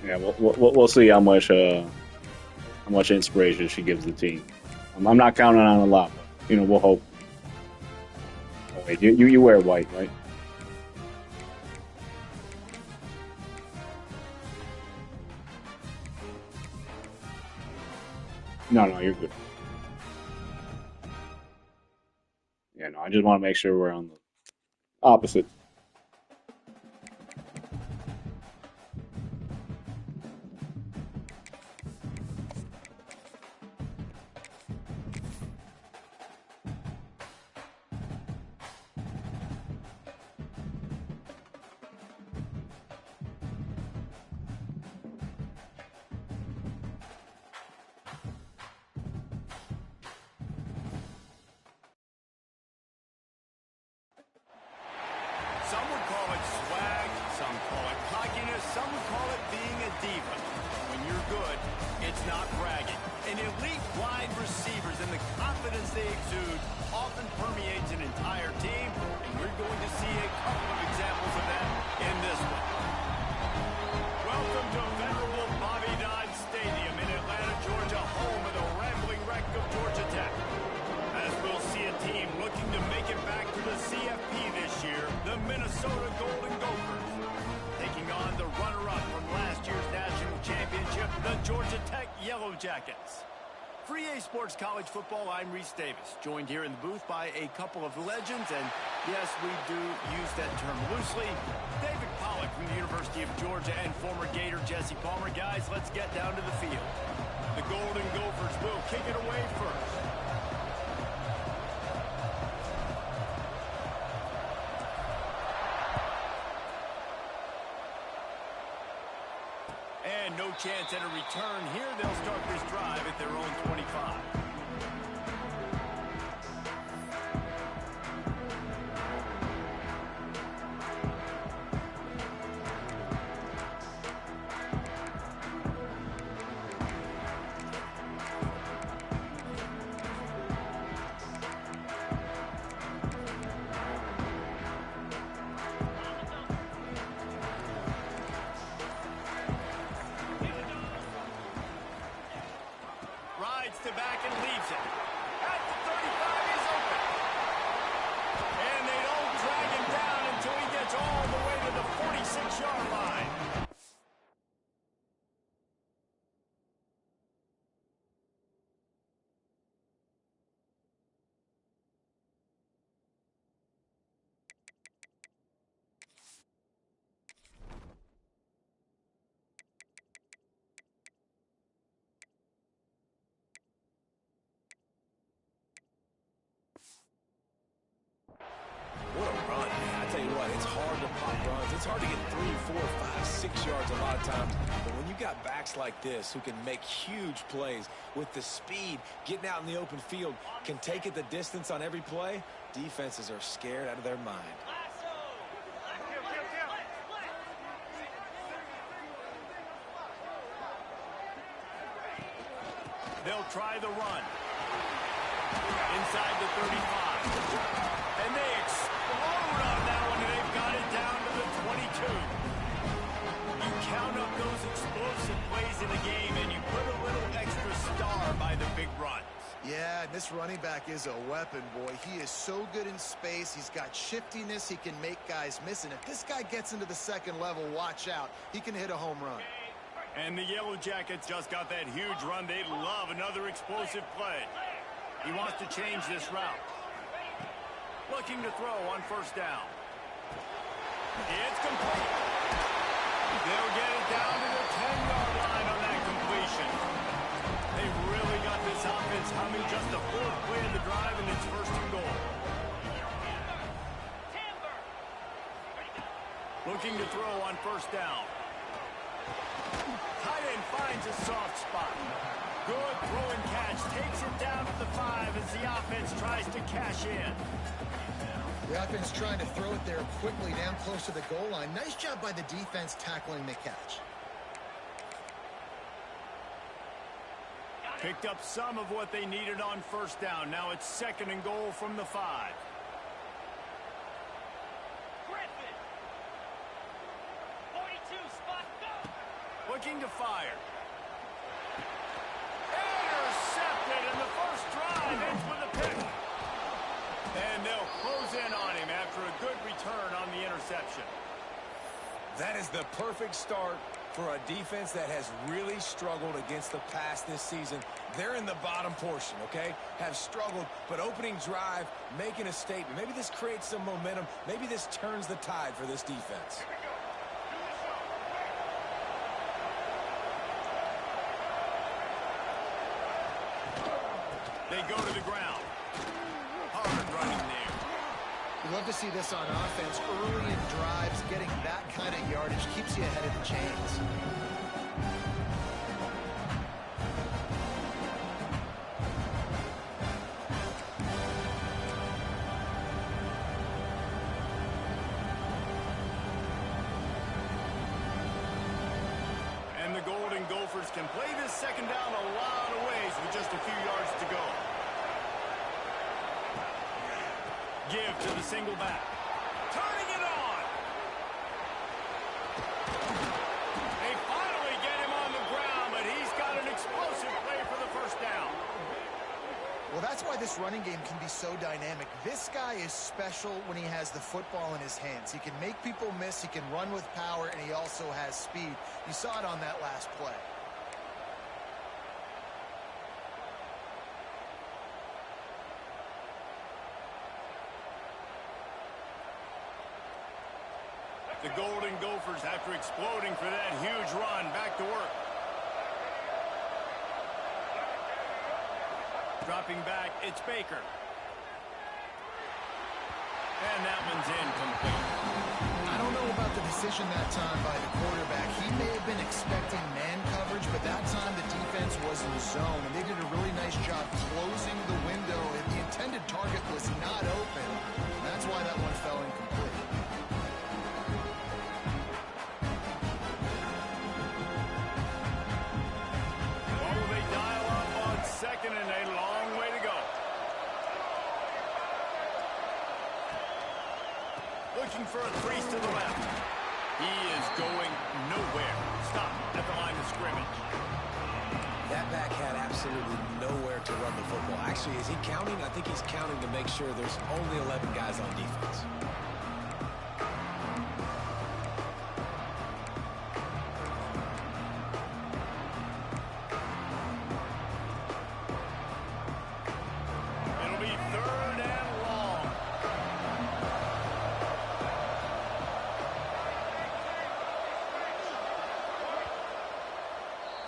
Yeah, we'll see how much inspiration she gives the team. I'm not counting on a lot, but we'll hope. Oh wait, you wear white, right? No, you're good. Yeah, no, I just want to make sure we're on the opposite. Some would call it swag, some call it cockiness, some would call it being a diva. When you're good, it's not bragging. And elite wide receivers and the confidence they exude often permeates an entire team, and we're going to see a couple of examples of that in this one. Welcome to venerable Bobby Dodd Stadium in Atlanta, Georgia, home of the rambling wreck of Georgia Tech. As we'll see a team looking to make it back to the CFP this year, the Minnesota Golden Gophers, taking on the runner-up from last year's national championship, the Georgia Tech Yellow Jackets. For EA Sports College Football, I'm Reese Davis, joined here in the booth by a couple of legends, and yes, we do use that term loosely. David Pollack from the University of Georgia and former Gator Jesse Palmer. Guys, let's get down to the field. The Golden Gophers will kick it away first. And no chance at a return here. They'll start this drive at their own 25. To back and leaves it. At the 35, he's open. And they don't drag him down until he gets all the way to the 46-yard line. What a run, man. I tell you what, it's hard to pop runs. It's hard to get 3, 4, 5, 6 yards a lot of times. But when you got backs like this who can make huge plays with the speed, getting out in the open field, can take it the distance on every play, defenses are scared out of their mind. They'll try the run. Inside the 35. And they explode on that one, and they've got it down to the 22. You count up those explosive plays in the game, and you put a little extra star by the big runs. Yeah, this running back is a weapon, boy. He is so good in space. He's got shiftiness. He can make guys miss. And if this guy gets into the second level, watch out. He can hit a home run. And the Yellow Jackets just got that huge run. They love another explosive play. He wants to change this route. Looking to throw on first down. It's complete. They'll get it down to the 10-yard line on that completion. They really got this offense humming. Just the fourth play of the drive, and it's first and goal. Looking to throw on first down. Tight end finds a soft spot. Good throw and catch. Takes it down to the 5 as the offense tries to cash in. The offense trying to throw it there quickly down close to the goal line. Nice job by the defense tackling the catch. Picked up some of what they needed on first down. Now it's second and goal from the 5. looking to fire. Intercepted, and the first drive ends with a pick. And they'll close in on him after a good return on the interception. That is the perfect start for a defense that has really struggled against the pass this season. They're in the bottom portion, okay? Have struggled, but opening drive, making a statement. Maybe this creates some momentum. Maybe this turns the tide for this defense. They go to the ground. Hard running there. You love to see this on offense. Early in drives, getting that kind of yardage keeps you ahead of the chains. And the Golden Gophers can play this second down a lot of ways with just a few yards to go. Give to the single back. Turning it on. They finally get him on the ground, but he's got an explosive play for the first down. Well, that's why this running game can be so dynamic. This guy is special when he has the football in his hands. He can make people miss, he can run with power, and he also has speed. You saw it on that last play. The Golden Gophers, after exploding for that huge run, back to work. Dropping back, it's Baker. And that one's incomplete. I don't know about the decision that time by the quarterback. He may have been expecting man coverage, but that time the defense was in the zone, and they did a really nice job closing the window, and the intended target was not open. And that's why that one fell incomplete. Second and a long way to go. Looking for a crease to the left. He is going nowhere. Stop at the line of scrimmage. That back had absolutely nowhere to run the football. Actually, is he counting? I think he's counting to make sure there's only 11 guys on defense.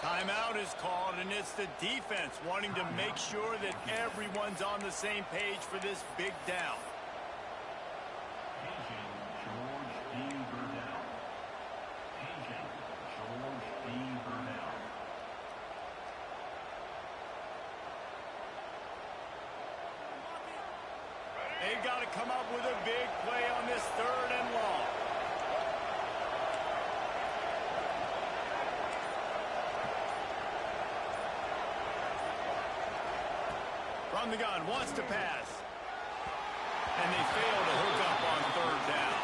Timeout is called, and it's the defense wanting to make sure that everyone's on the same page for this big down. They've got to come up with a big play on this third and long. From the gun, wants to pass. And they fail to hook up on third down.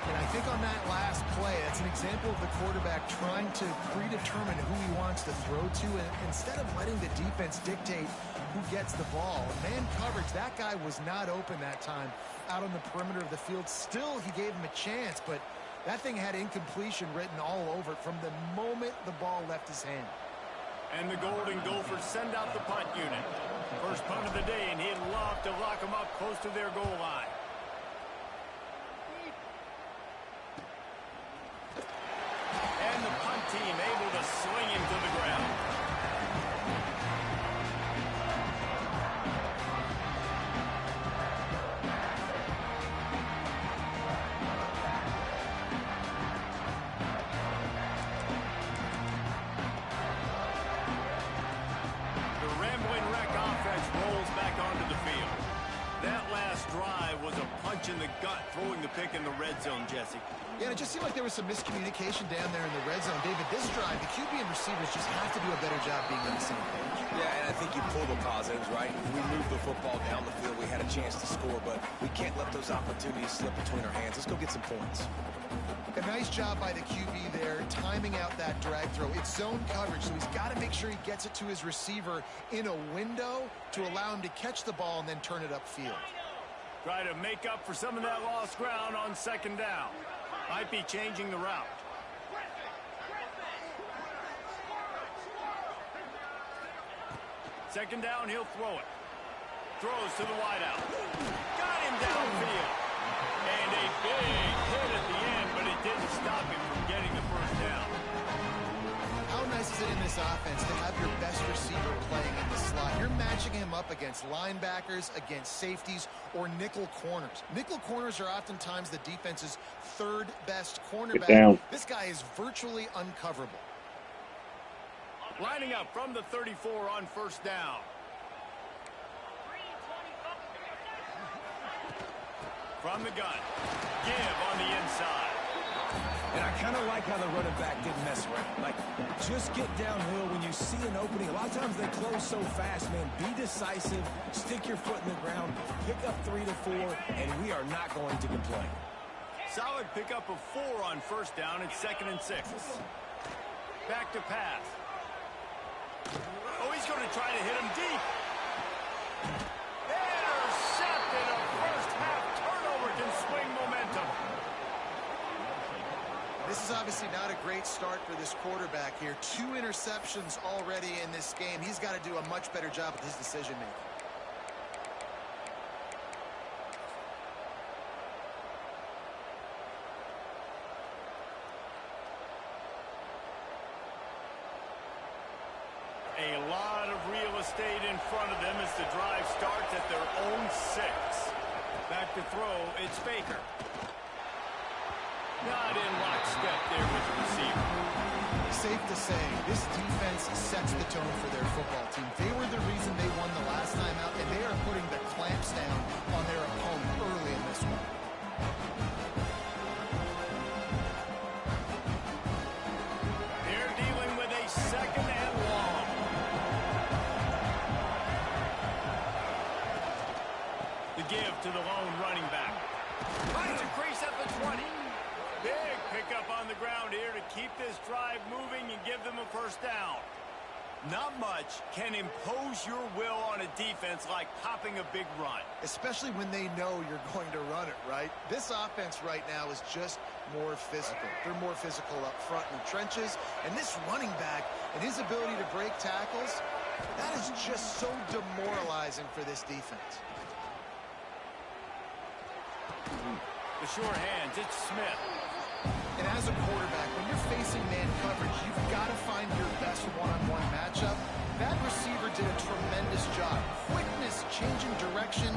And I think on that last play, that's an example of the quarterback trying to predetermine who he wants to throw to, and instead of letting the defense dictate who gets the ball. Man coverage, that guy was not open that time out on the perimeter of the field. Still, he gave him a chance, but that thing had incompletion written all over it from the moment the ball left his hand. And the Golden Gophers send out the punt unit. First punt of the day, and he'd love to lock them up close to their goal line. And the punt team able to sling him to the ground. Drive was a punch in the gut, throwing the pick in the red zone, Jesse. Yeah, and it just seemed like there was some miscommunication down there in the red zone. David, this drive, the QB and receivers just have to do a better job being on the same page. Yeah, and I think you pull the positives, right? We moved the football down the field. We had a chance to score, but we can't let those opportunities slip between our hands. Let's go get some points. A nice job by the QB there, timing out that drag throw. It's zone coverage, so he's got to make sure he gets it to his receiver in a window to allow him to catch the ball and then turn it upfield. Try to make up for some of that lost ground on second down. Might be changing the route. Second down, he'll throw it. Throws to the wideout. Got him downfield. And a big hit at the end, but it didn't stop him from getting the first down. How nice is it in this offense to have your best receiver playing in the slot? You're matching him up against linebackers, against safeties, or nickel corners. Nickel corners are oftentimes the defense's third best cornerback. This guy is virtually uncoverable. Lining up from the 34 on first down. From the gun. Give on the inside. And I kind of like how the running back didn't mess around. Like, just get downhill when you see an opening. A lot of times they close so fast, man. Be decisive. Stick your foot in the ground. Pick up 3 to 4, and we are not going to complain. Solid pickup of 4 on first down. It's 2nd and 6. Back to pass. Oh, he's going to try to hit him deep. Intercepted. A first half turnover can swing momentum. This is obviously not a great start for this quarterback here. 2 interceptions already in this game. He's got to do a much better job with his decision making. A lot of real estate in front of them as the drive starts at their own 6. Back to throw, it's Baker. Not in lockstep there with the receiver. Safe to say, this defense sets the tone for their football team. They were the reason they won the last time out, and they are putting the clamps down on their opponent early in this one. They're dealing with a 2nd and long. The give to the lone running back. Finds a crease at the 20. Big pickup on the ground here to keep this drive moving and give them a first down. Not much can impose your will on a defense like popping a big run. Especially when they know you're going to run it, right? This offense right now is just more physical. They're more physical up front in the trenches. And this running back and his ability to break tackles, that is just so demoralizing for this defense. The short hands, it's Smith. And as a quarterback, when you're facing man coverage, you've got to find your best one-on-one matchup. That receiver did a tremendous job. Quickness, changing direction,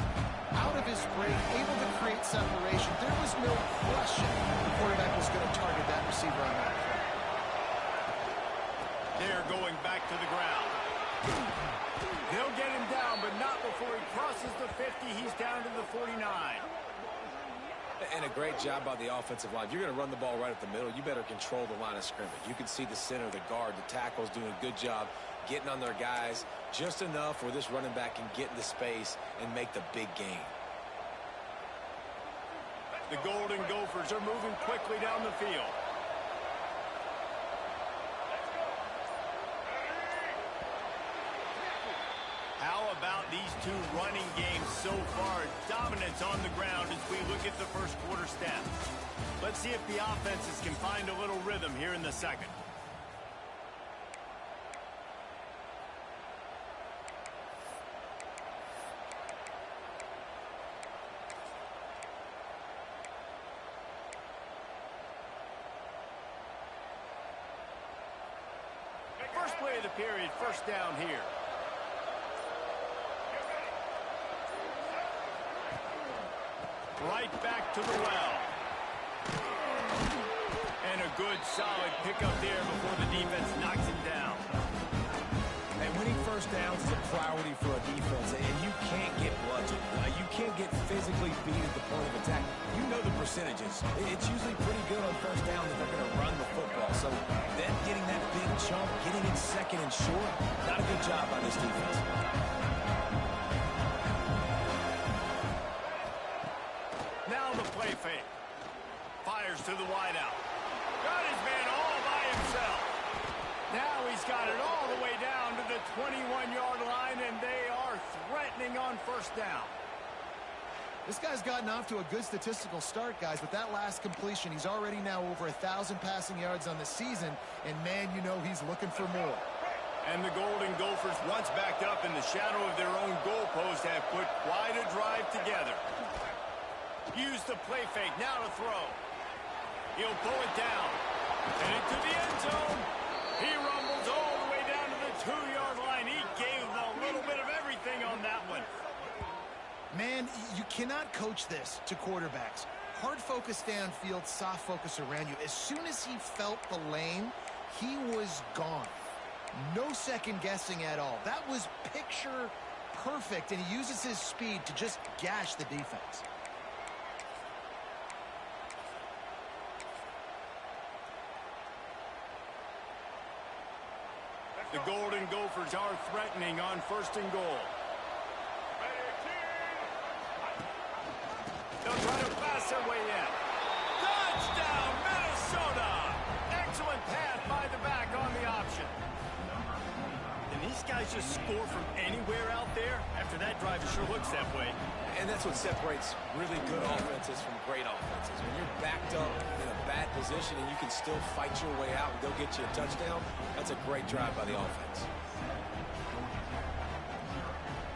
out of his break, able to create separation. There was no question the quarterback was going to target that receiver on that play. They're going back to the ground. They'll get him down, but not before he crosses the 50. He's down to the 49. And a great job by the offensive line. If you're going to run the ball right up the middle, you better control the line of scrimmage. You can see the center, the guard, the tackles doing a good job getting on their guys just enough where this running back can get into space and make the big gain. The Golden Gophers are moving quickly down the field. How about these 2 running games so far? Dominance on the ground as we look at the first quarter stats. Let's see if the offenses can find a little rhythm here in the second. First play of the period, first down here. Right back to the well. And a good, solid pickup there before the defense knocks him down. And winning first downs is a priority for a defense, and you can't get bludgeoned. You can't get physically beat at the point of attack. You know the percentages. It's usually pretty good on first down that they're going to run the football. So then getting that big chunk, getting it second and short, not a good job by this defense. Now the play fake. Fires to the wideout. Got his man all by himself. Now he's got it all the way down to the 21-yard line, and they are threatening on first down. This guy's gotten off to a good statistical start, guys, but that last completion, he's already now over 1,000 passing yards on the season, and man, you know he's looking for more. And the Golden Gophers, once backed up in the shadow of their own goalpost, have put quite a drive together. Use the play fake, now to throw. He'll pull it down. And into the end zone. He rumbles all the way down to the 2-yard line. He gave a little bit of everything on that one. Man, you cannot coach this to quarterbacks. Hard focus downfield, soft focus around you. As soon as he felt the lane, he was gone. No second guessing at all. That was picture perfect, and he uses his speed to just gash the defense. The Golden Gophers are threatening on first and goal. They'll try to pass their way in. Touchdown, Minnesota! Excellent pass by the back on the option. And these guys just score from anywhere out there? After that drive, it sure looks that way. And that's what separates really good offenses from great offenses. When you're backed up in a bad position and you can still fight your way out and go get you a touchdown, that's a great drive by the offense.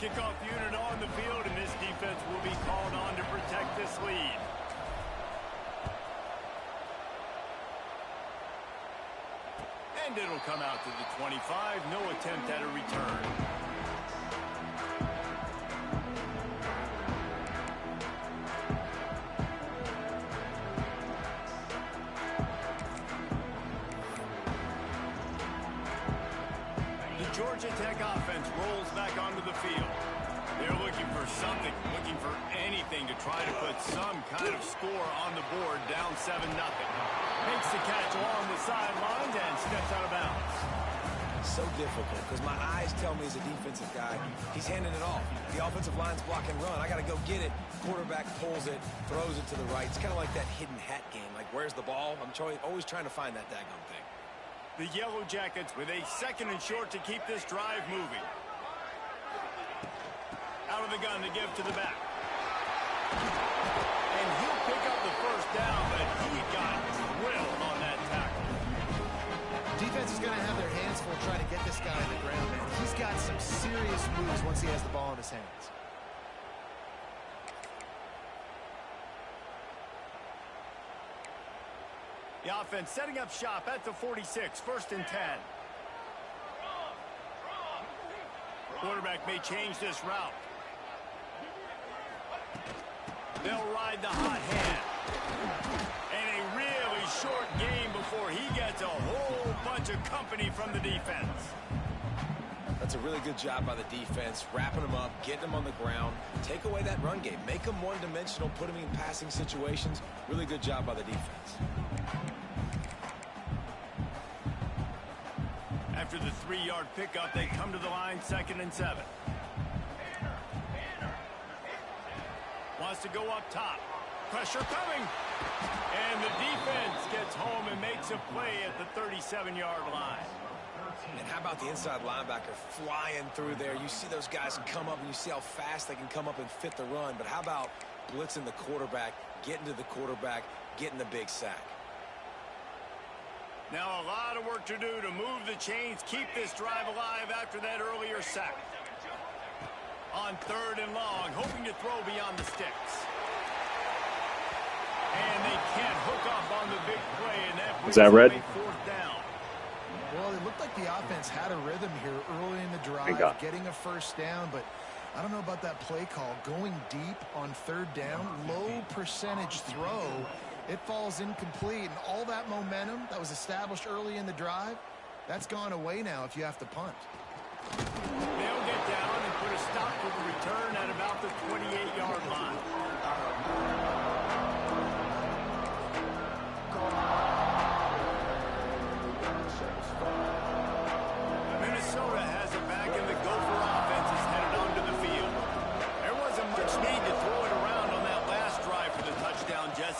Kickoff unit on the field, and this defense will be called on to protect this lead. And it'll come out to the 25. No attempt at a return. Georgia Tech offense rolls back onto the field. They're looking for something, looking for anything to try to put some kind of score on the board, down 7-0. Makes the catch along the sidelines and steps out of bounds. So difficult because my eyes tell me as a defensive guy, he's handing it off. The offensive line's block and run. I got to go get it. Quarterback pulls it, throws it to the right. It's kind of like that hidden hat game. Like, where's the ball? I'm always trying to find that daggone thing. The Yellow Jackets with a second and short to keep this drive moving. Out of the gun to give to the back. And he'll pick up the first down, but he got drilled on that tackle. Defense is going to have their hands full trying to get this guy on the ground, man. He's got some serious moves once he has the ball in his hands. The offense setting up shop at the 46, 1st and 10. Quarterback may change this route. They'll ride the hot hand. And a really short game before he gets a whole bunch of company from the defense. That's a really good job by the defense, wrapping them up, getting them on the ground, take away that run game, make them one-dimensional, put them in passing situations. Really good job by the defense. After the 3-yard pickup, they come to the line, 2nd and 7. Wants to go up top. Pressure coming. And the defense gets home and makes a play at the 37-yard line. And how about the inside linebacker flying through there? You see those guys come up, and you see how fast they can come up and fit the run. But how about blitzing the quarterback, getting to the quarterback, getting the big sack? Now a lot of work to do to move the chains, keep this drive alive after that earlier sack. On 3rd and long, hoping to throw beyond the sticks. And they can't hook up on the big play, and that brings up a 4th down. Well, it looked like the offense had a rhythm here early in the drive, getting a first down, but I don't know about that play call. Going deep on 3rd down, low percentage throw. It falls incomplete, and all that momentum that was established early in the drive, that's gone away now if you have to punt. They'll get down and put a stop to the return at about the 28-yard line.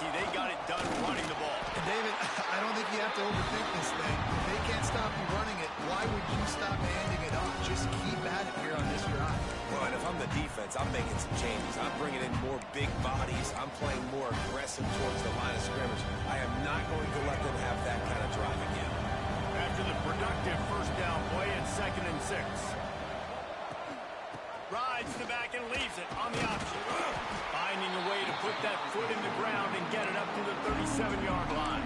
Casey, they got it done running the ball. And David, I don't think you have to overthink this thing. If they can't stop you running it, why would you stop handing it off? Just keep at it here on this drive. Well, and if I'm the defense, I'm making some changes. I'm bringing in more big bodies. I'm playing more aggressive towards the line of scrimmage. I am not going to let them have that kind of drive again. After the productive first down play, it's 2nd and 6. Rides to the back and leaves it on the option. Finding a way to put that foot in the ground and get it up to the 37-yard line.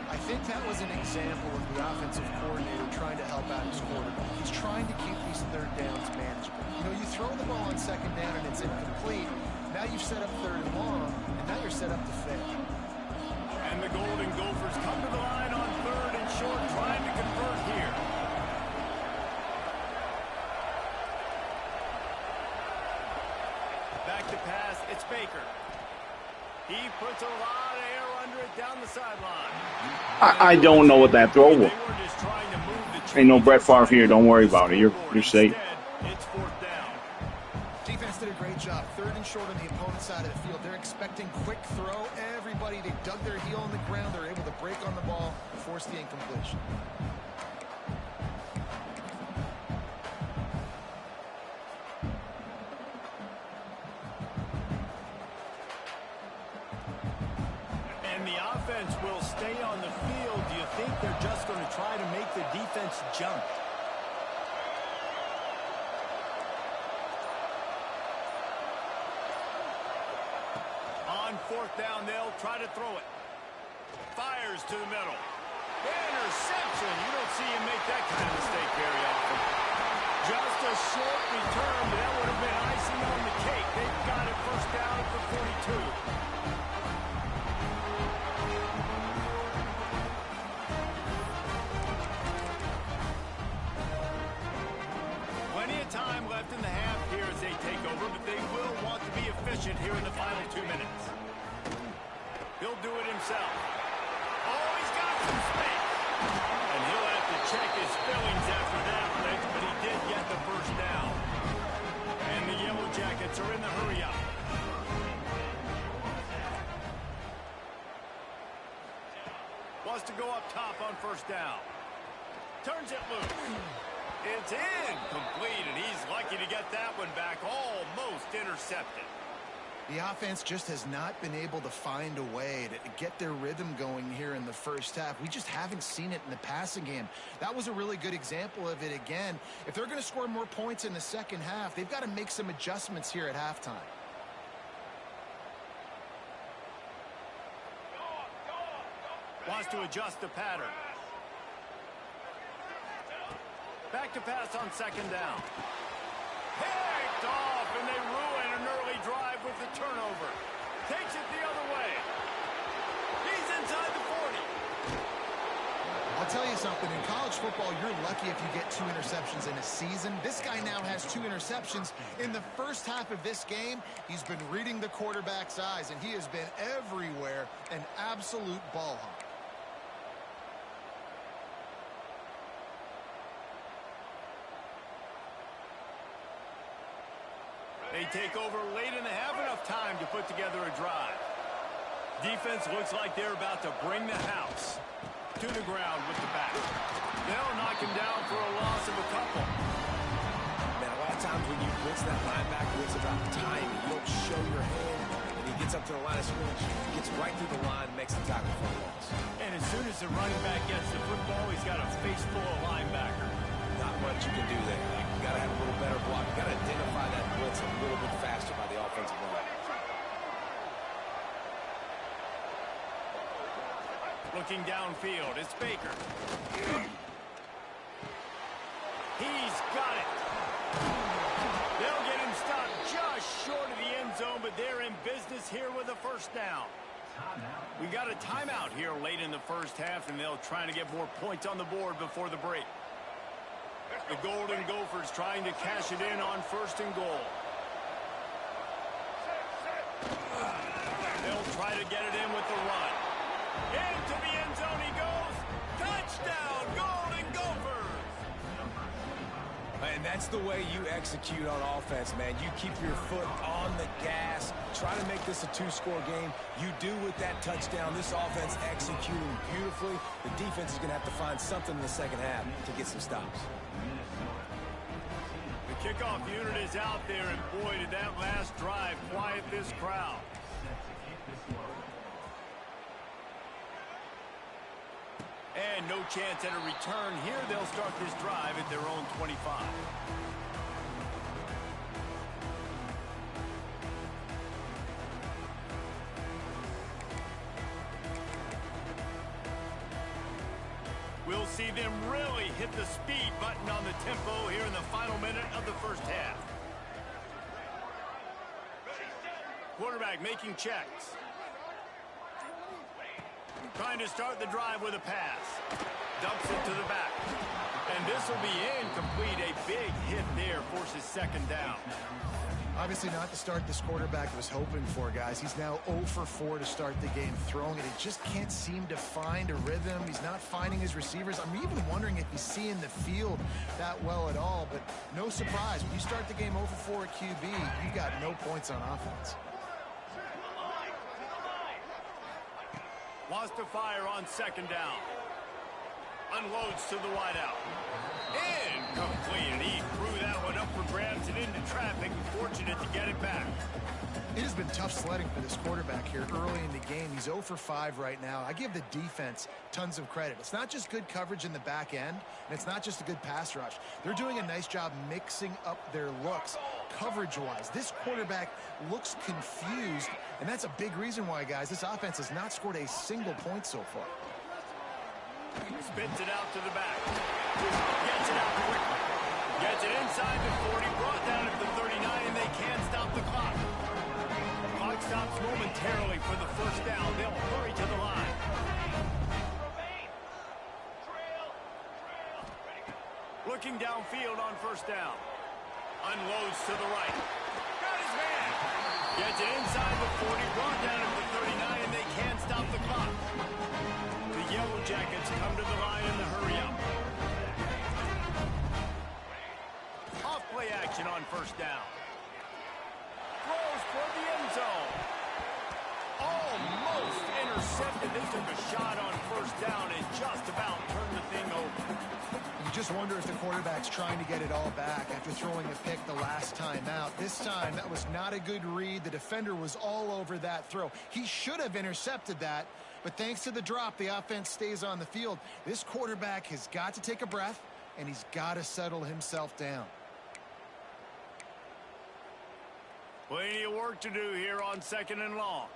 I think that was an example of the offensive coordinator trying to help out his quarterback. He's trying to keep these third downs manageable. You know, you throw the ball on 2nd down and it's incomplete. Now you've set up 3rd and long, and now you're set up to fail. And the Golden Gophers come to the line on 3rd and short, trying to convert here. Back to pass, it's Baker. He puts a lot of air under it down the sideline. I don't know what that throw was. Ain't no Brett Favre here. Don't worry about it. You're safe. It's 4th down. Defense did a great job. 3rd and short on the opponent's side of the field. They're expecting quick throw. Everybody, they dug their heel on the ground. They're able to break on the ball and force the incompletion. And the offense will stay on the field. Do you think they're just going to try to make the defense jump? On 4th down, they'll try to throw it. Fires to the middle. Interception. You don't see him make that kind of mistake very often. Just a short return, but that would have been icing on the cake. They've got it 1st down at the 42. Time left in the half here as they take over, but they will want to be efficient here in the final 2 minutes. He'll do it himself. Oh, he's got some space. And he'll have to check his fillings after that, Rich, but he did get the 1st down. And the Yellow Jackets are in the hurry-up. Wants to go up top on 1st down. Turns it loose. It's incomplete, and he's lucky to get that one back, almost intercepted. The offense just has not been able to find a way to get their rhythm going here in the first half. We just haven't seen it in the passing game. That was a really good example of it again. If they're going to score more points in the second half, they've got to make some adjustments here at halftime. Wants to adjust the pattern. Back to pass on 2nd down. Picked off, and they ruin an early drive with the turnover. Takes it the other way. He's inside the 40. I'll tell you something. In college football, you're lucky if you get 2 interceptions in a season. This guy now has 2 interceptions. In the first half of this game, he's been reading the quarterback's eyes, and he has been everywhere, an absolute ball hawk. They take over late in the half, enough time to put together a drive. Defense looks like they're about to bring the house to the ground with the back. They'll knock him down for a loss of a couple. Man, a lot of times when you blitz that linebacker, it's about timing. You don't show your hand, and he gets up to the line of scrimmage, gets right through the line, and makes the tackle for a loss. And as soon as the running back gets the football, he's got a face full of linebacker. Not much you can do there. You got to have a little better block. You got to identify that blitz a little bit faster by the offensive line. Looking downfield, it's Baker. He's got it. They'll get him stopped just short of the end zone, but they're in business here with a 1st down. We got a timeout here late in the first half, and they'll try to get more points on the board before the break. The Golden Gophers trying to cash it in on 1st and goal. They'll try to get it in with the run. Into the end zone he goes. Touchdown, Golden Gophers! And that's the way you execute on offense, man. You keep your foot on the gas. Try to make this a two-score game. You do with that touchdown. This offense executing beautifully. The defense is going to have to find something in the second half to get some stops. The kickoff unit is out there, and boy, did that last drive quiet this crowd. And no chance at a return here. They'll start this drive at their own 25. We'll see them really hit the speed button on the tempo here in the final minute of the first half. Quarterback making checks. Trying to start the drive with a pass. Dumps it to the back. And this will be incomplete. A big hit there forces second down. Obviously not the start this quarterback was hoping for, guys. He's now 0 for 4 to start the game throwing it. He just can't seem to find a rhythm. He's not finding his receivers. I'm even wondering if he's seeing the field that well at all. But no surprise. When you start the game 0 for 4 at QB, you got no points on offense. Wants to fire on second down. Unloads to the wideout. Incomplete. He threw that one up for grabs and into traffic. Fortunate to get it back. It has been tough sledding for this quarterback here early in the game. He's 0 for 5 right now. I give the defense tons of credit. It's not just good coverage in the back end, and it's not just a good pass rush. They're doing a nice job mixing up their looks coverage-wise. This quarterback looks confused, and that's a big reason why, guys, this offense has not scored a single point so far. Spins it out to the back. Gets it out quickly. Gets it inside the 40. Brought down at the 39, and they can't stop the clock. Clock stops momentarily for the first down. They'll hurry to the line. Looking downfield on first down. Unloads to the right. Got his man. Gets it inside the 40. Brought down at the 39, and they can't stop the clock. The Yellow Jackets come to the line in the hurry-up. Off play action on first down. Throws for the end zone. Almost intercepted. They took a shot on first down and just about turned the thing over. You just wonder if the quarterback's trying to get it all back after throwing a pick the last time out. This time, that was not a good read. The defender was all over that throw. He should have intercepted that, but thanks to the drop, the offense stays on the field. This quarterback has got to take a breath, and he's got to settle himself down. Plenty of work to do here on second and long.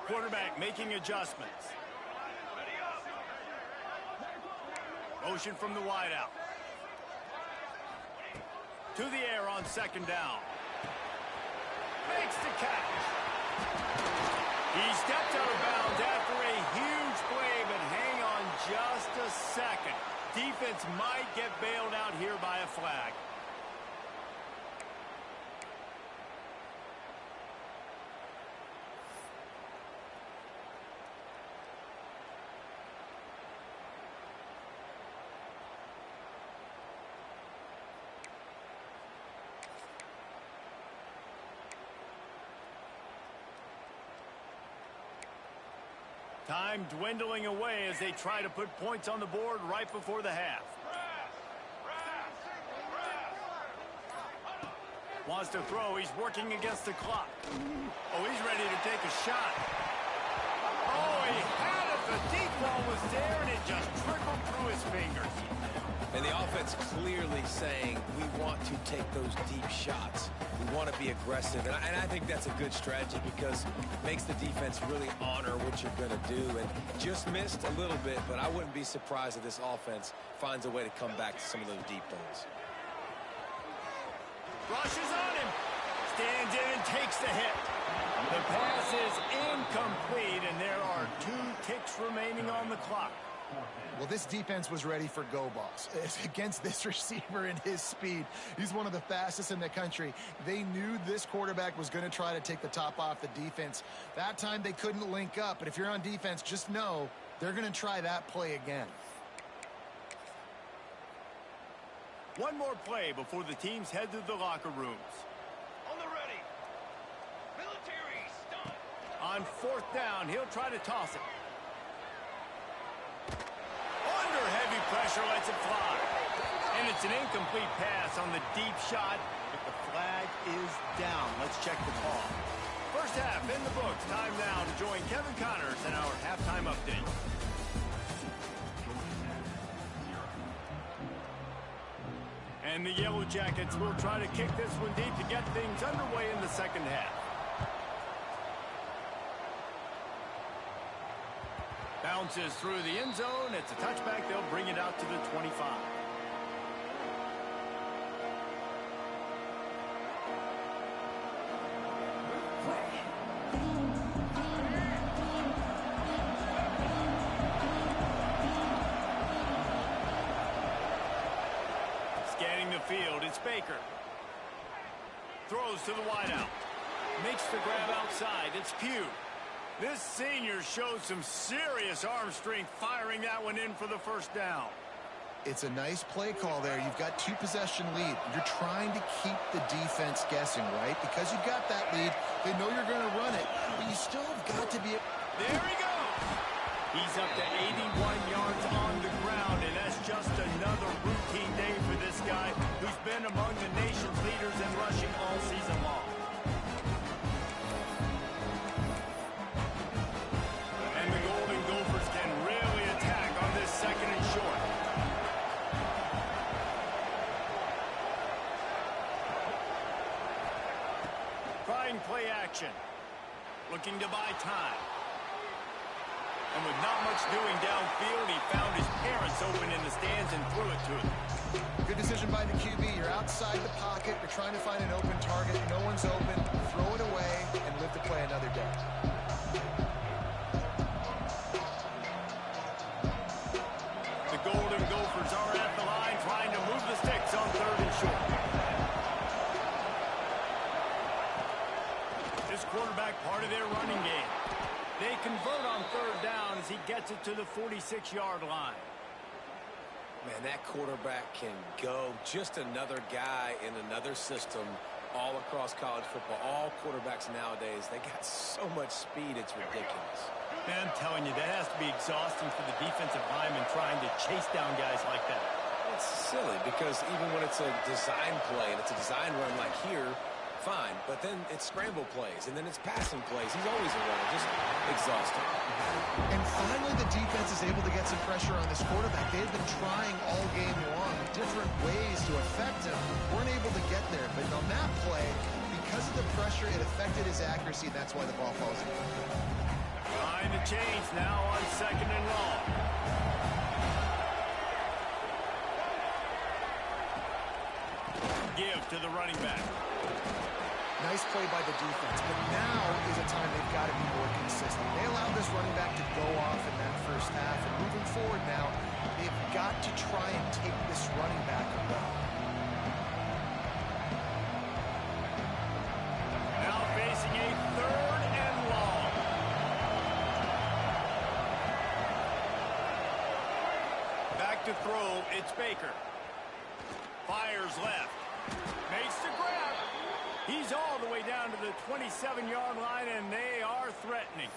Quarterback making adjustments. Motion from the wideout. To the air on second down. Makes the catch. He stepped out of bounds after a huge play, but hang on just a second. Defense might get bailed out here by a flag. Time dwindling away as they try to put points on the board right before the half. Wants to throw. He's working against the clock. Oh, he's ready to take a shot. Oh, he had it. The deep ball was there, and it just trickled through his fingers. And the offense clearly saying, we want to take those deep shots. We want to be aggressive. And I think that's a good strategy because it makes the defense really honor what you're going to do. And just missed a little bit, but I wouldn't be surprised if this offense finds a way to come back to some of those deep balls. Rushes on him. Stands in and takes the hit. The pass is incomplete, and there are 2 ticks remaining on the clock. Well, this defense was ready for go balls. Against this receiver and his speed, he's one of the fastest in the country. They knew this quarterback was going to try to take the top off the defense. That time they couldn't link up, but if you're on defense, just know they're going to try that play again. One more play before the teams head to the locker rooms. On the ready. Military stunt. On 4th down, he'll try to toss it. Under heavy pressure, lets it fly. And it's an incomplete pass on the deep shot, but the flag is down. Let's check the call. First half in the books. Time now to join Kevin Connors in our halftime update. And the Yellow Jackets will try to kick this one deep to get things underway in the second half. Bounces through the end zone. It's a touchback. They'll bring it out to the 25. Scanning the field, it's Baker. Throws to the wideout. Makes the grab outside. It's Pugh. This senior shows some serious arm strength firing that one in for the first down. It's a nice play call there. You've got 2-possession lead. You're trying to keep the defense guessing, right? Because you've got that lead, they know you're going to run it, but you still have got to be... There he goes! He's up to 81 yards on the ground, and that's just another routine day for this guy who's been among the nation's leaders in rushing all season long. Second and short. Trying play action. Looking to buy time. And with not much doing downfield, he found his parents open in the stands and threw it to him. Good decision by the QB. You're outside the pocket. You're trying to find an open target. No one's open. Throw it away and live to play another day. Golden Gophers are at the line trying to move the sticks on 3rd and short. This quarterback part of their running game. They convert on 3rd down as he gets it to the 46-yard line. Man, that quarterback can go. Just another guy in another system all across college football. All quarterbacks nowadays, they got so much speed, it's ridiculous. Man, I'm telling you, that has to be exhausting for the defensive lineman trying to chase down guys like that. It's silly because even when it's a design play and it's a design run like here, fine. But then it's scramble plays and then it's passing plays. He's always a runner, just exhausting. And finally the defense is able to get some pressure on this quarterback. They've been trying all game long, different ways to affect him. Weren't able to get there. But on that play, because of the pressure, it affected his accuracy. That's why the ball falls in. Behind the chains now on 2nd and long. Give to the running back. Nice play by the defense, but now is a time they've got to be more consistent. They allowed this running back to go off in that first half, and moving forward now, they've got to try and take this running back around. Now facing a 3rd and long. Back to throw, it's Baker. Fires left. Makes the grab. He's all the way down to the 27-yard line, and they are threatening.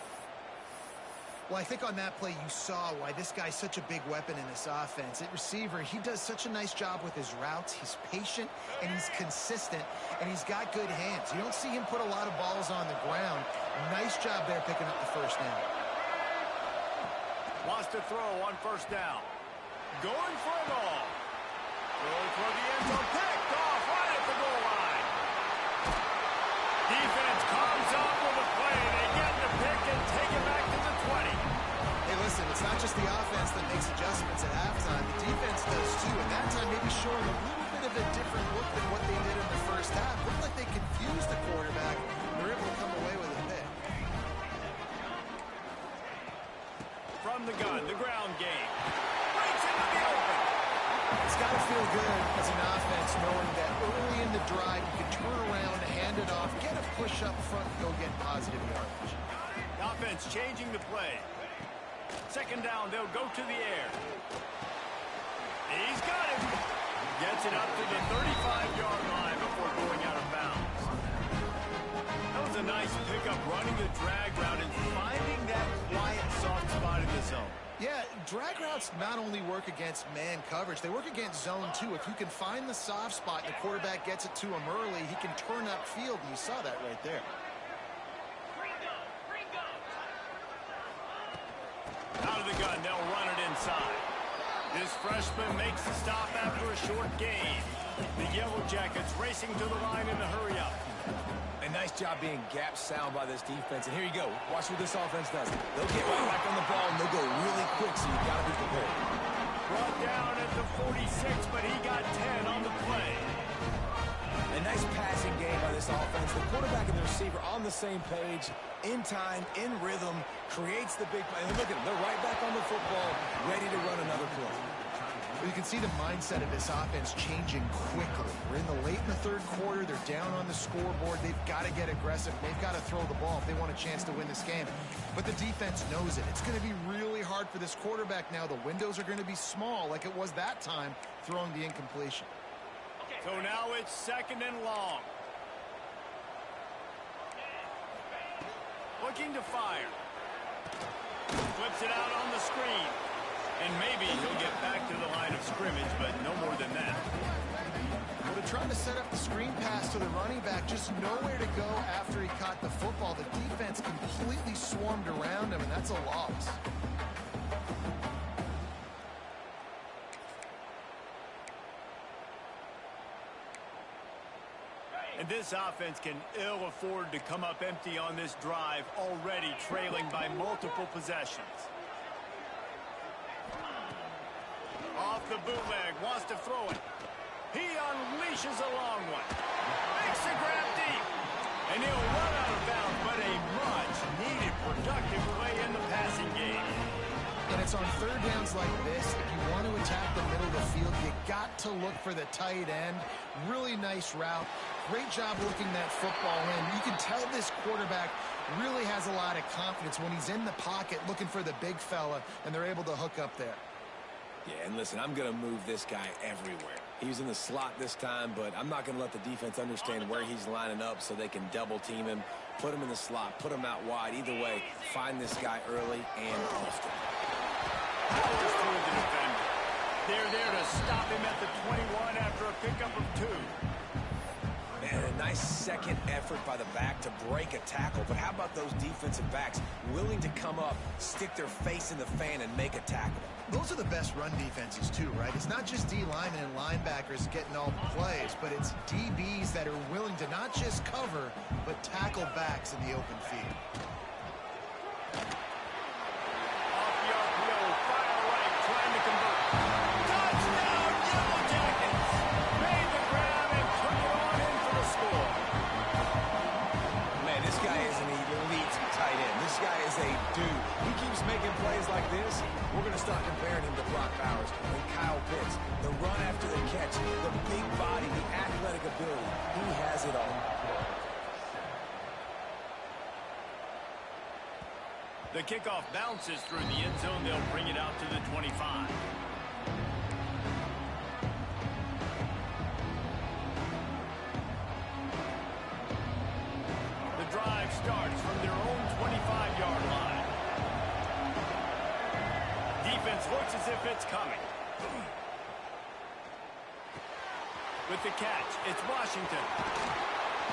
Well, I think on that play you saw why this guy's such a big weapon in this offense. At receiver, he does such a nice job with his routes. He's patient, and he's consistent, and he's got good hands. You don't see him put a lot of balls on the ground. Nice job there picking up the first down. Wants to throw on 1st down. Going for it all. Throws for the end zone. Picked off right at the goal line. Defense comes up with a play. They get the pick and take it back to the 20. Hey, listen, it's not just the offense that makes adjustments at halftime. The defense does too, and that time maybe showing a little bit of a different look than what they did in the first half. Looked like they confused the quarterback, and were able to come away with a pick. From the gun, the ground game. Breaks into the open. It's got to feel good as an offense knowing that early in the drive you can turn around, hand it off, get a push up front, and go get positive yardage. Offense changing the play. 2nd down, they'll go to the air. He's got it. Gets it up to the 35-yard line before going out of bounds. That was a nice pickup, running the drag route and finding that quiet, soft spot in the zone. Yeah, drag routes not only work against man coverage, they work against zone too. If you can find the soft spot and the quarterback gets it to him early, he can turn upfield, and you saw that right there. Out of the gun, they'll run it inside. This freshman makes the stop after a short gain. The Yellow Jackets racing to the line in the hurry-up. A nice job being gap sound by this defense. And here you go. Watch what this offense does. They'll get right back on the ball, and they'll go really quick, so you've got to be prepared. Brought down at the 46, but he got 10 on the play. A nice passing game by this offense. The quarterback and the receiver on the same page, in time, in rhythm, creates the big play. And look at them. They're right back on the football, ready to run another play. Well, you can see the mindset of this offense changing quickly. We're in the late in the third quarter. They're down on the scoreboard. They've got to get aggressive. They've got to throw the ball if they want a chance to win this game. But the defense knows it. It's going to be really hard for this quarterback now. The windows are going to be small like it was that time throwing the incompletion. So now it's 2nd and long. Looking to fire. Flips it out on the screen. And maybe he'll get back to the line of scrimmage, but no more than that. Well, they're trying to set up the screen pass to the running back, just nowhere to go after he caught the football. The defense completely swarmed around him, and that's a loss. And this offense can ill afford to come up empty on this drive, already trailing by multiple possessions. Off the bootleg, wants to throw it. He unleashes a long one. Makes the grab deep. And he'll run out of bounds, but a much-needed productive play in the passing game. And it's on third downs like this. If you want to attack the middle of the field, you got to look for the tight end. Really nice route. Great job looking that football in. You can tell this quarterback really has a lot of confidence when he's in the pocket looking for the big fella, and they're able to hook up there. Yeah, and listen, I'm going to move this guy everywhere. He's in the slot this time, but I'm not going to let the defense understand where he's lining up so they can double-team him, put him in the slot, put him out wide. Either way, find this guy early and often. Powers through the defender. They're there to stop him at the 21 after a pickup of 2. Man, a nice second effort by the back to break a tackle. But how about those defensive backs willing to come up, stick their face in the fan, and make a tackle? Those are the best run defenses too, right? It's not just D linemen and linebackers getting all the plays, but it's DBs that are willing to not just cover, but tackle backs in the open field. Off the RPO, fire right, trying to convert. Touchdown, Yellow Jackets! Made the grab and took it on in for the score. Man, this guy is an elite tight end. This guy is a dude. He keeps making plays like this. We're going to start comparing him to Brock Bowers and Kyle Pitts. The run after the catch, the big body, the athletic ability. He has it all. The kickoff bounces through the end zone. They'll bring it out to the 25. The drive starts from their own 25-yard line. Defense looks as if it's coming. With the catch, it's Washington.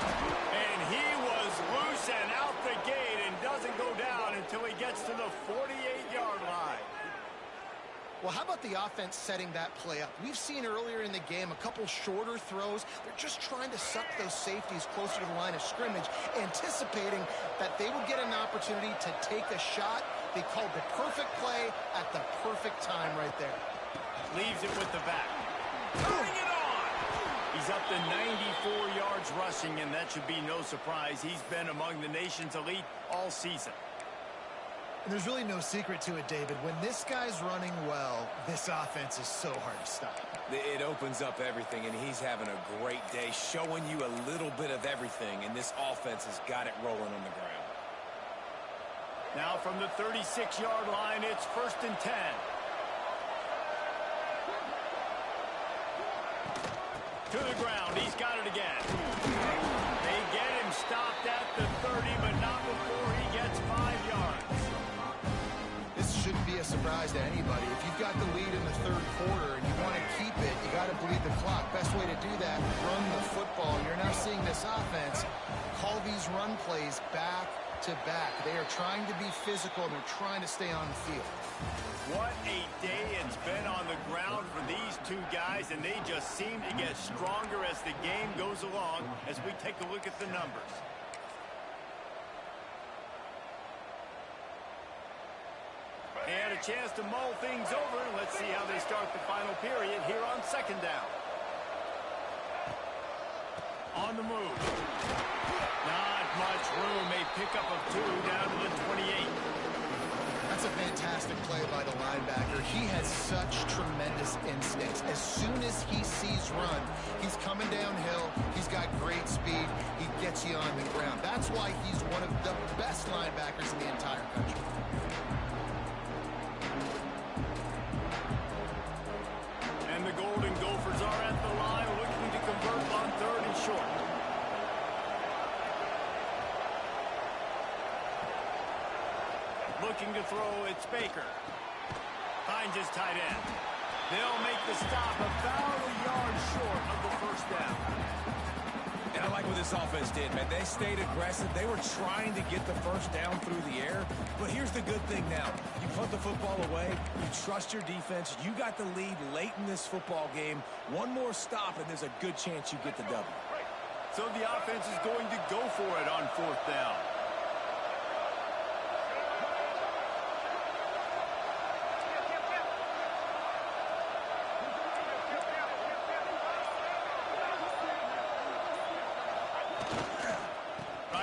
And he was loose and out the gate and doesn't go down until he gets to the 48-yard line. Well, how about the offense setting that play up? We've seen earlier in the game a couple shorter throws. They're just trying to suck those safeties closer to the line of scrimmage, anticipating that they would get an opportunity to take a shot. They called the perfect play at the perfect time right there. Leaves it with the back. Bring it on! He's up to 94 yards rushing, and that should be no surprise. He's been among the nation's elite all season. And there's really no secret to it, David. When this guy's running well, this offense is so hard to stop. It opens up everything, and he's having a great day, showing you a little bit of everything, and this offense has got it rolling on the ground. Now from the 36-yard line, it's 1st and 10. To the ground. He's got it again. They get him stopped at the 30, but not before he gets 5 yards. This shouldn't be a surprise to anybody. If you've got the lead in the third quarter and you want to keep it, you got to bleed the clock. Best way to do that, run the football. You're now seeing this offense call these run plays back to back. They are trying to be physical, and they're trying to stay on the field. What a day it's been on the ground for these two guys, and they just seem to get stronger as the game goes along as we take a look at the numbers. And a chance to mull things over. Let's see how they start the final period here on second down. On the move. Not much room. A pickup of 2 down to the 28. That's a fantastic play by the linebacker. He has such tremendous instincts. As soon as he sees run, he's coming downhill. He's got great speed. He gets you on the ground. That's why he's one of the best linebackers in the entire country. And the Golden Gophers are at the line looking to convert on 3rd and short. Looking to throw, it's Baker. Finds his tight end. They'll make the stop about a yard short of the first down. And I like what this offense did, man. They stayed aggressive. They were trying to get the first down through the air. But here's the good thing now. You put the football away. You trust your defense. You got the lead late in this football game. One more stop, and there's a good chance you get the W. So the offense is going to go for it on 4th down.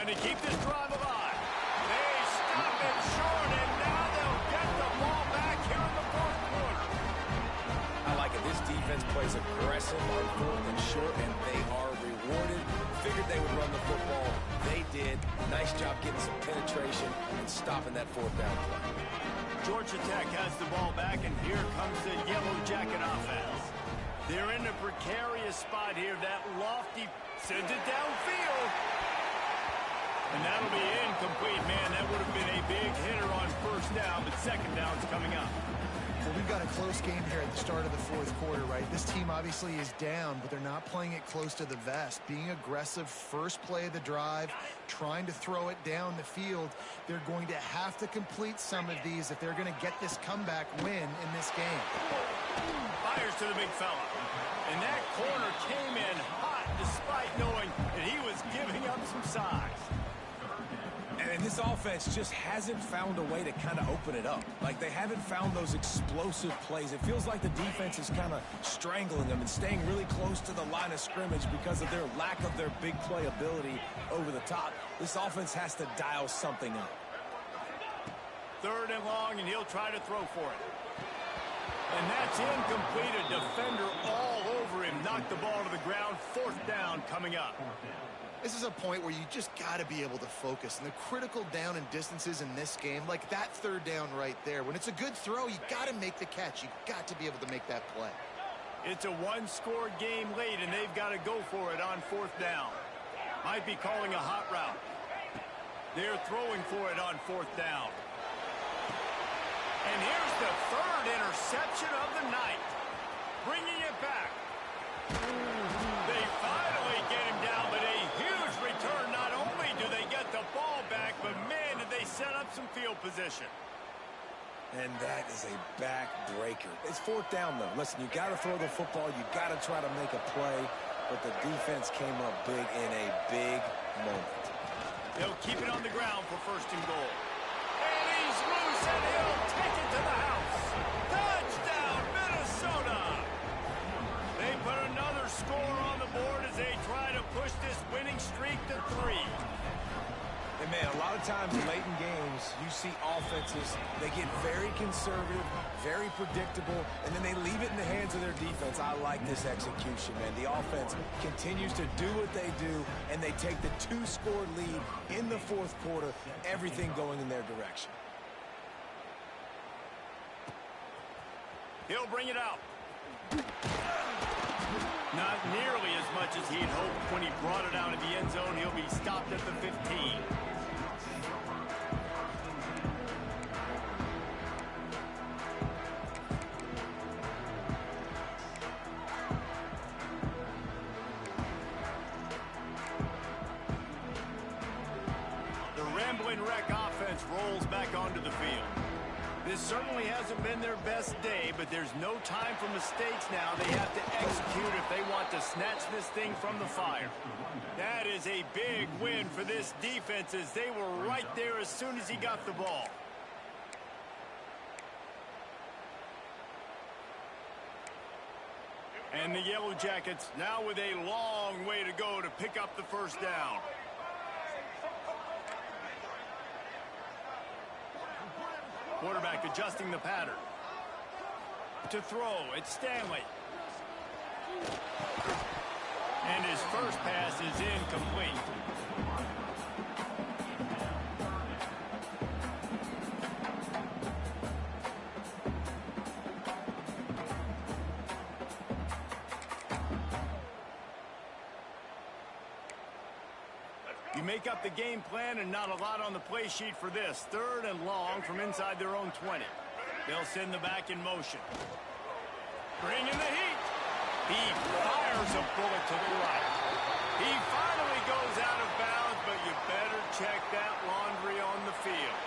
To keep this drive alive. They stop it short, and now they'll get the ball back here in the 4th quarter. I like it. This defense plays aggressive on 4th and short, and they are rewarded. Figured they would run the football. They did. Nice job getting some penetration and stopping that 4th down play. Georgia Tech has the ball back, and here comes the Yellow Jacket offense. They're in a precarious spot here. That lofty sends it downfield. And that'll be incomplete, man. That would have been a big hitter on 1st down, but 2nd down's coming up. Well, we've got a close game here at the start of the 4th quarter, right? This team obviously is down, but they're not playing it close to the vest. Being aggressive, first play of the drive, trying to throw it down the field. They're going to have to complete some of these if they're going to get this comeback win in this game. Fires to the big fella. And that corner came in hot despite knowing that he was giving up some size. And this offense just hasn't found a way to kind of open it up. Like, they haven't found those explosive plays. It feels like the defense is kind of strangling them and staying really close to the line of scrimmage because of their lack of their big play ability over the top. This offense has to dial something up. 3rd and long, and he'll try to throw for it. And that's incomplete. A defender all over him. Knocked the ball to the ground. 4th down coming up. This is a point where you just got to be able to focus. And the critical down and distances in this game, like that 3rd down right there, when it's a good throw, you got to make the catch. You got to be able to make that play. It's a 1-score game late, and they've got to go for it on 4th down. Might be calling a hot route. They're throwing for it on 4th down. And here's the 3rd interception of the night. Bringing it back. They finally get him down, but a huge return. Not only do they get the ball back, but man, did they set up some field position. And that is a backbreaker. It's 4th down, though. Listen, you got to throw the football. You got to try to make a play, but the defense came up big in a big moment. They'll keep it on the ground for 1st and goal. And he's loose, and he'll take it to the house. Touchdown, Minnesota! They put another score on the board as they try to push this winning streak to 3. And, man, a lot of times late in games, you see offenses, they get very conservative, very predictable, and then they leave it in the hands of their defense. I like this execution, man. The offense continues to do what they do, and they take the 2-score lead in the 4th quarter, everything going in their direction. He'll bring it out. Not nearly as much as he'd hoped when he brought it out of the end zone. He'll be stopped at the 15. The rambling wreck offense rolls back onto the field. This certainly hasn't been their best day, but there's no time for mistakes now. They have to execute if they want to snatch this thing from the fire. That is a big win for this defense, as they were right there as soon as he got the ball. And the Yellow Jackets now with a long way to go to pick up the first down. Quarterback adjusting the pattern. To throw, it's Stanley. And his first pass is incomplete. You make up the game plan and not a lot on the play sheet for this. 3rd and long from inside their own 20. They'll send the back in motion. Bring in the heat. He fires a bullet to the right. He finally goes out of bounds, but you better check that laundry on the field.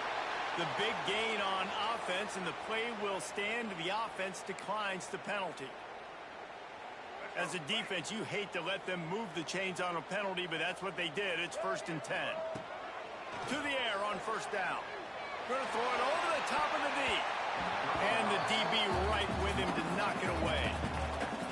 The big gain on offense, and the play will stand. The offense declines the penalty. As a defense, you hate to let them move the chains on a penalty, but that's what they did. It's 1st and 10. To the air on 1st down. Going to throw it over the top of the D. And the DB right with him to knock it away.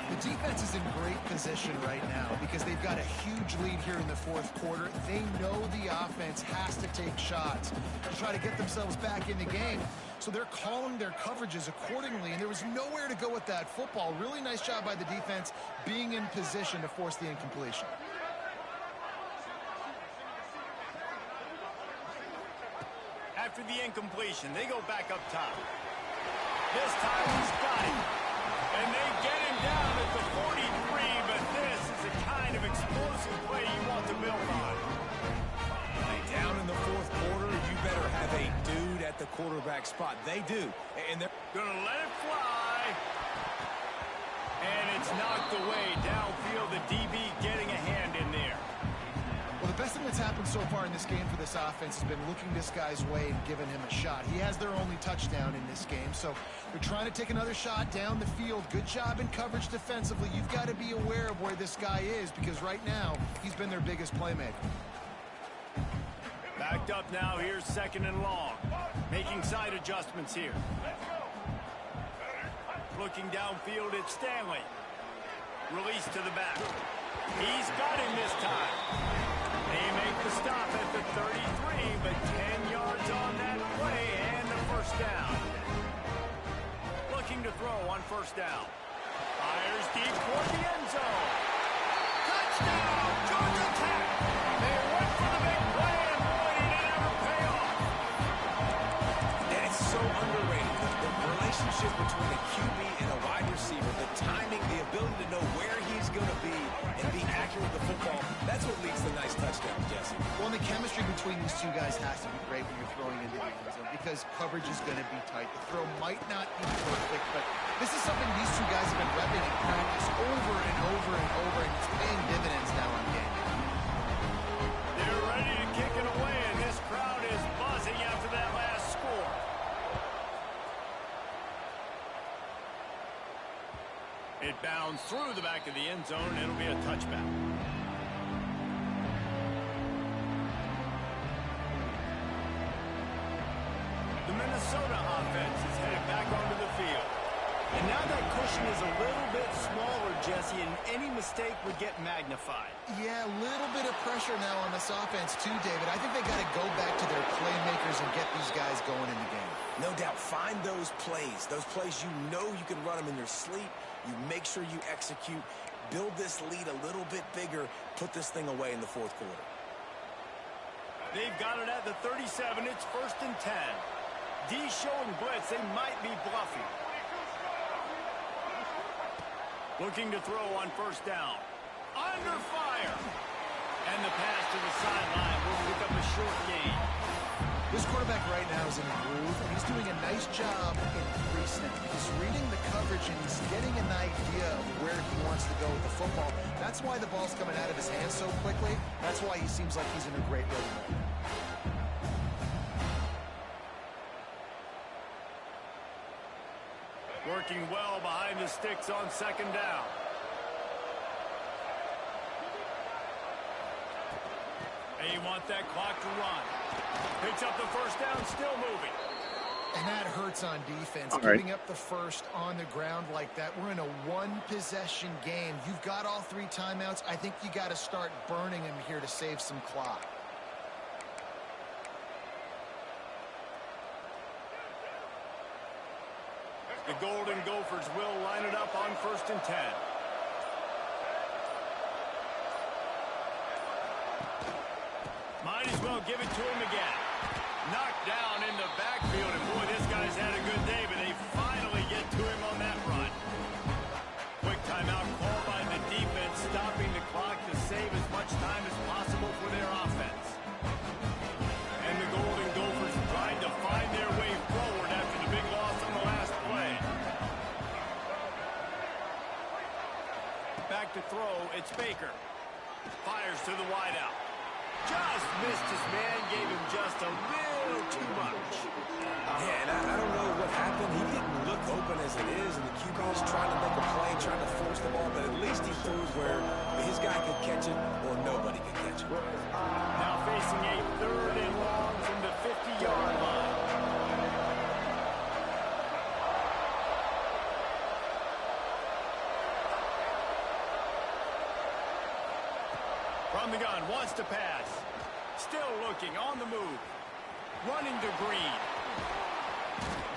The defense is in great position right now because they've got a huge lead here in the 4th quarter. They know the offense has to take shots to try to get themselves back in the game. So they're calling their coverages accordingly, and there was nowhere to go with that football. Really nice job by the defense being in position to force the incompletion. After the incompletion, they go back up top. This time he's got it. And they get him down at the 43, but this is the kind of explosive play you want to build on. Down in the 4th quarter, you better have a dude at the quarterback spot. They do. And they're going to let it fly. And it's knocked away downfield. The DB getting a hand in there. Well, the best thing that's happened so far in this game for this offense has been looking this guy's way and giving him a shot. He has their only touchdown in this game, so they're trying to take another shot down the field. Good job in coverage defensively. You've got to be aware of where this guy is because right now he's been their biggest playmaker. Backed up now. Here's 2nd and long. Making side adjustments here. Looking downfield, it's Stanley. Release to the back. He's got him this time. They make the stop at the 33, but 10 yards on that play and the 1st down. Looking to throw on 1st down. Fires deep toward the end zone. Touchdown, Georgia Tech. They went for the big play, and boy, did it ever pay off. And it's so underrated. The relationship between a QB and a wide receiver, the timing, the ability to know where he's going to be and be accurate with the football, that's what leads to nice touchdowns, Jesse. Well, and the chemistry between these two guys has to be great when you're throwing into the end zone because coverage is going to be tight. The throw might not be perfect, but this is something these two guys have been repping in practice over and over and over, and it's paying dividends now on game. They're ready to kick it away, and this crowd is buzzing after that last score. It bounds through the back of the end zone, and it'll be a touchback. The Minnesota offense is headed back onto the field. And now that cushion is a little bit smaller, Jesse, and any mistake would get magnified. Yeah, a little bit of pressure now on this offense too, David. I think they got to go back to their playmakers and get these guys going in the game. No doubt, find those plays you know you can run them in your sleep. You make sure you execute, build this lead a little bit bigger, put this thing away in the 4th quarter. They've got it at the 37. It's 1st and 10. D showing blitz. They might be bluffing. Looking to throw on first down. Under fire. And the pass to the sideline will pick up a short gain. This quarterback right now is in a groove, and he's doing a nice job in pre-snap. He's reading the coverage, and he's getting an idea of where he wants to go with the football. That's why the ball's coming out of his hands so quickly. That's why he seems like he's in a great rhythm. Working well behind the sticks on second down. They want that clock to run. Picks up the first down, still moving. And that hurts on defense, all right. Giving up the first on the ground like that. We're in a one-possession game. You've got all 3 timeouts. I think you got to start burning them here to save some clock. The Golden Gophers will line it up on 1st and 10. Might as well give it to him again. Knocked down in the backfield, and boy, this guy's had a good day, but they finally get to him on that run. Quick timeout called by the defense, stopping the clock to save as much time as possible for their offense. And the Golden Gophers trying to find their way forward after the big loss on the last play. Back to throw, it's Baker. Fires to the wideout. Just missed his man, gave him just a little too much. Yeah, and I don't know what happened. He didn't look open as it is, and the QB was trying to make a play, trying to force the ball, but at least he threw it where his guy could catch it or nobody could catch it. Now facing a 3rd and long from the 50-yard line. From the gun, wants to pass. Still looking, on the move. Running to Green.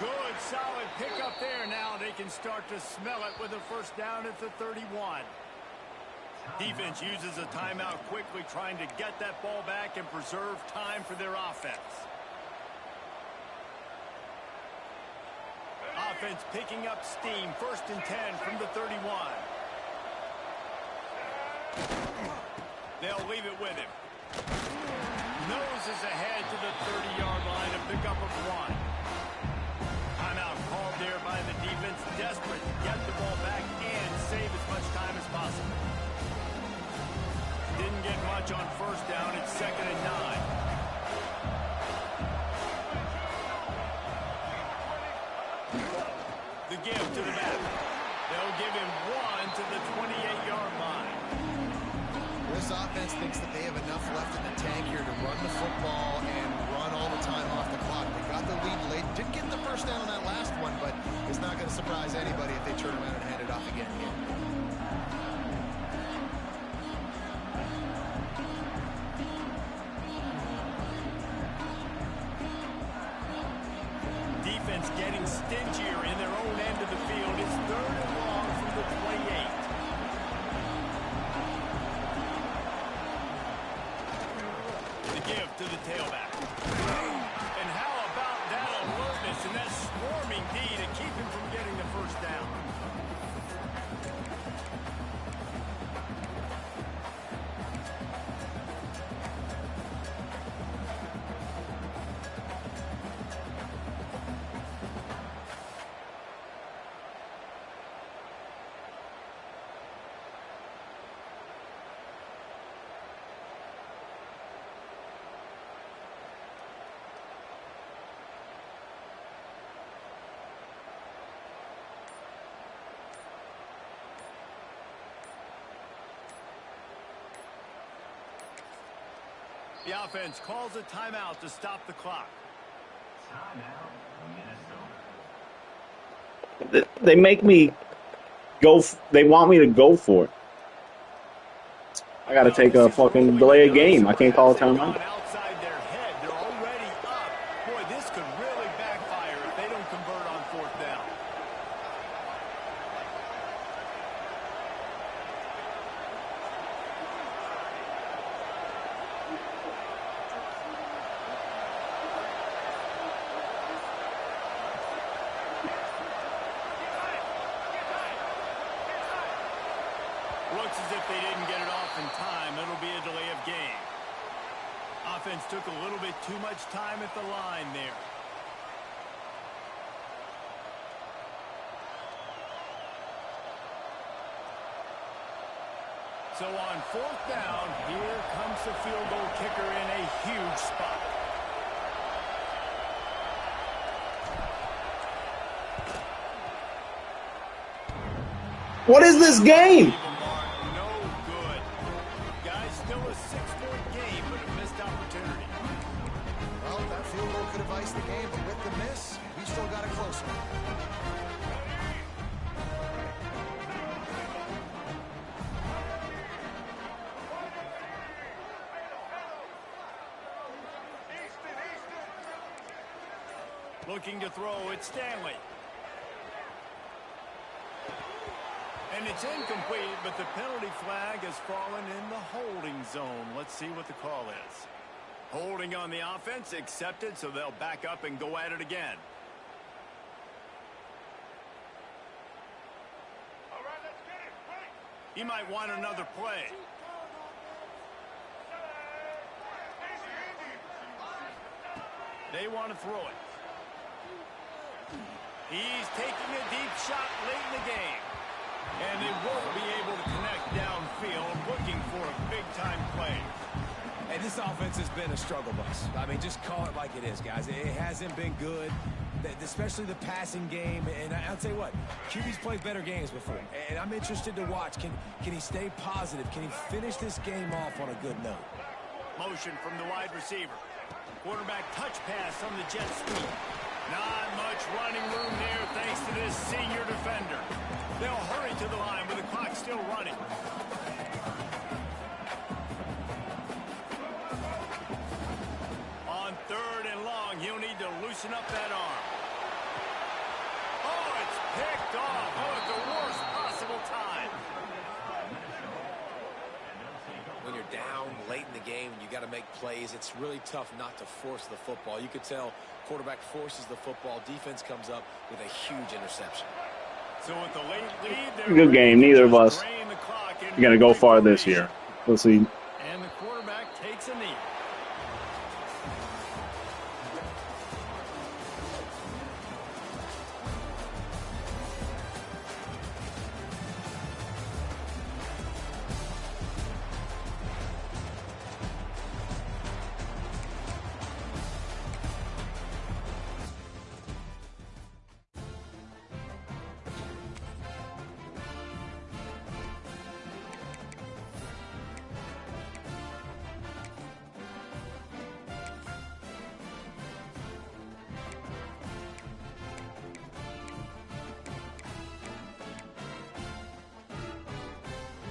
Good, solid pickup there. Now they can start to smell it with a first down at the 31. Defense uses a timeout quickly, trying to get that ball back and preserve time for their offense. Offense picking up steam. 1st and 10 from the 31. They'll leave it with him. Noses ahead to the 30-yard line, a pickup of 1. Timeout called there by the defense, desperate to get the ball back and save as much time as possible. Didn't get much on first down. It's 2nd and 9. The give to the back. They'll give him 1 to the 28-yard line. This offense thinks that they have enough left in the tank here to run the football and run all the time off the clock. They got the lead late. Didn't get the first down on that last one, but it's not going to surprise anybody if they turn around and hand it off again here. Defense getting stingier in their own end of the field. It's 3rd and long from the 28. Give to the tailback. And how about that alertness and that swarming D to keep him from getting the first down? The offense calls a timeout to stop the clock. They make me go. They want me to go for it. I got to take a fucking delay a game. I can't call a timeout. Outside their head, they're already up. Boy, this could really backfire if they don't convert on 4th down. if they didn't get it off in time, it'll be a delay of game. Offense took a little bit too much time at the line there. So on 4th down, here comes the field goal kicker in a huge spot. What is this game? No good. Guys, still a 6-point game, but a missed opportunity. Well, that field goal could have iced the game, but with the miss, we still got a close one. Looking to throw, it's Stanley. And it's incomplete, but the penalty flag has fallen in the holding zone. Let's see what the call is. Holding on the offense, accepted, so they'll back up and go at it again. All right, let's get it. Ready? He might want another play. They want to throw it. He's taking a deep shot late in the game. And they won't be able to connect downfield, looking for a big-time play. And this offense has been a struggle bus. I mean, just call it like it is, guys. It hasn't been good, especially the passing game. And I'll tell you what, QB's played better games before. And I'm interested to watch. Can he stay positive? Can he finish this game off on a good note? Motion from the wide receiver. Quarterback touch pass on the jet sweep. Not much running room there thanks to this senior defender. They'll hurry to the line with the clock still running. On 3rd and long, he'll need to loosen up that arm. Oh, it's picked off. Oh, at the worst possible time. When you're down late in the game and you got to make plays, it's really tough not to force the football. You could tell quarterback forces the football. Defense comes up with a huge interception. So with the late lead, Good game. Neither of us are going to go far this year. We'll see.